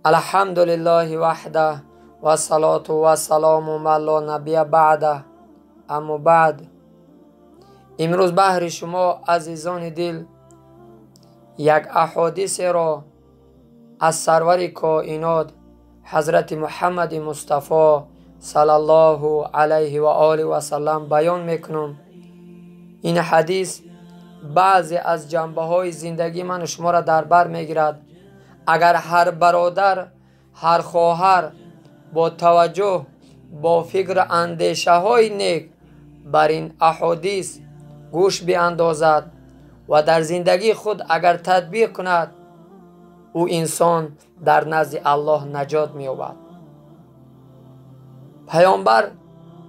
الحمد لله وحده و الصلاة و السلام علی نبی بعده. اما بعد، امروز بهر شما عزیزان دل یک احادیث را از سرور کائنات حضرت محمد مصطفی صلی الله علیه و آله و سلم بیان میکنم. این حدیث بعضی از جنبه های زندگی من و شما را در بر میگیرد. اگر هر برادر، هر خواهر با توجه، با فکر اندیشه های نیک بر این احادیث گوش بیاندازد و در زندگی خود اگر تطبیق کند، او انسان در نزد الله نجات می‌یابد. پیامبر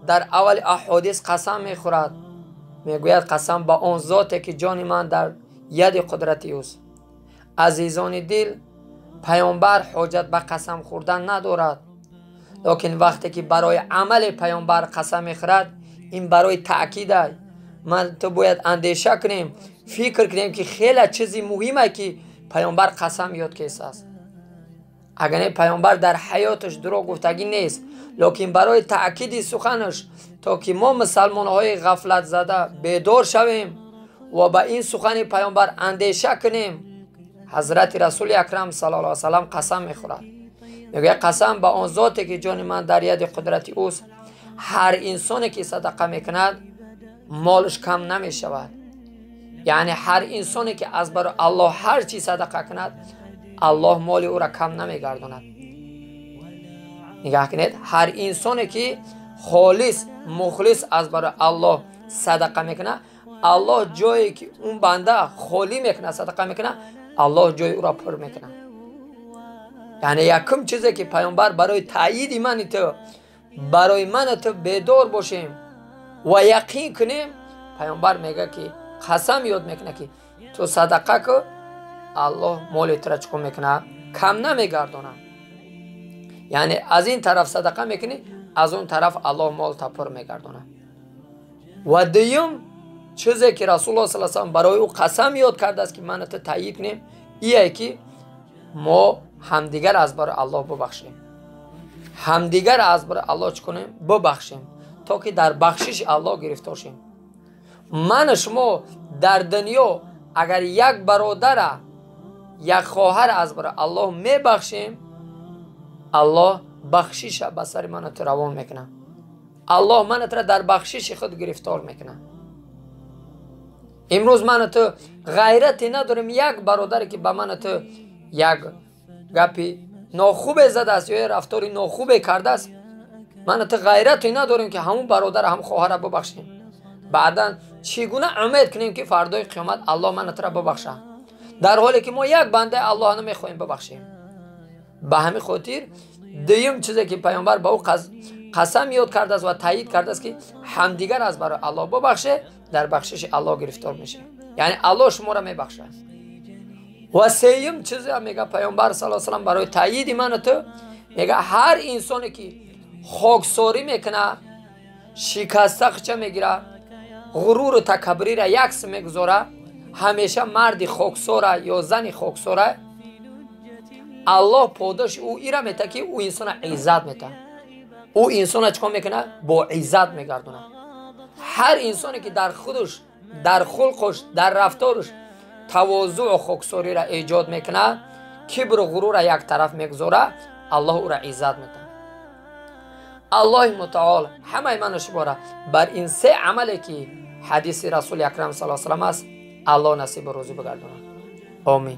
در اول احادیث قسم می‌خورد، میگوید قسم به آن ذاتی که جان من در ید قدرتی اوست. عزیزان دل، پیامبر حاجت به قسم خوردن ندارد، لیکن وقتی که برای عمل پیامبر قسم می‌خورد، این برای تأکید است. من تو باید اندیشه کنیم، فکر کنیم که خیلی چیزی مهمه که پیامبر قسم یاد کیسه است. اگر نه پیامبر در حیاتش دروغ گفتگی نیست، لیکن برای تأکید سخنش تا که ما مسلمان های غفلت زده بیدار شویم و به این سخن پیامبر اندیشه کنیم. حضرت رسول اکرم صلی الله علیه و سلم قسم میخورد، میگه قسم به آن ذاتی که جان من در ید قدرتی اوست، هر انسانی که صدقه میکند مالش کم نمی شود. یعنی هر انسانی که از برای الله هر چی صدقه کند، الله مال او را کم نمی گرداند. نگاه کنید، هر انسانی که خالص مخلص از برای الله صدقه میکنه، الله جایی که اون بنده خالی میکنه صدقه میکنه، الله جای او را پر میکنه. یعنی یکم چیزی که پیامبر برای تایید من تو، برای من تو بیدار باشیم و یقین کنیم، پیامبر میگه که قسم یاد میکنه که تو صدقه که الله مال تو را چکو میکنه، کم نمیگردونه. یعنی از این طرف صدقه میکنی، از اون طرف الله مال تا پر میگردونه. و دوم چیزی که رسول الله صلی الله علیه و سلم برای او قسم یاد کرده است که من تو تایید کنیم، اینه که ما همدیگر از برای الله ببخشیم، همدیگر از برای الله چکنیم ببخشیم، تا که در بخشش الله گرفتار شیم. من شما در دنیا اگر یک برادر، یک خواهر از برای الله میبخشیم، الله بخشش به سر من تو روان میکنه، الله من تو در بخشش خود گرفتار میکنه. امروز من تو غیرتی نداریم یک برادر که به من تو یک گپی ناخوب زده است یا رفتاری ناخوب کرده است، من تو غیرتی نداریم که همون برادر هم خواهر ببخشیم. بعدا چگونه امید کنیم که فردای قیامت الله من تو را ببخشه، در حالی که ما یک بنده الله نمیخوایم ببخشیم؟ به همین خاطر دوم چیزی که پیامبر به او قسم یاد کرده است و تایید کرده است که همدیگر از برای الله ببخشه، در بخشش الله گرفتار میشه، یعنی الله شما را میبخشه. و سوم چیزی میگه پیامبر صلی الله علیه و سلم برای تایید من تو، میگه هر انسانی که خاکساری میکنه، شکسته خچه میگیره، غرور و تکبری را یکس میگذاره، همیشه مرد خاکساره یا زن خاکساره، الله پاداش او ایرا میته که او انسان عزت میته، او انسان چکار میکنه؟ با عزت میگردونه. هر انسانی که در خودش، در خلقش، در رفتارش تواضع و خاکساری را ایجاد میکنه، کبر و غرور را یک طرف میگذاره، الله او را عزت میته. الله متعال همه من شما را بر این سه عملی که حدیث رسول اکرم صلی الله علیه و سلم است، الله نصیب روزی بگردونه. آمین.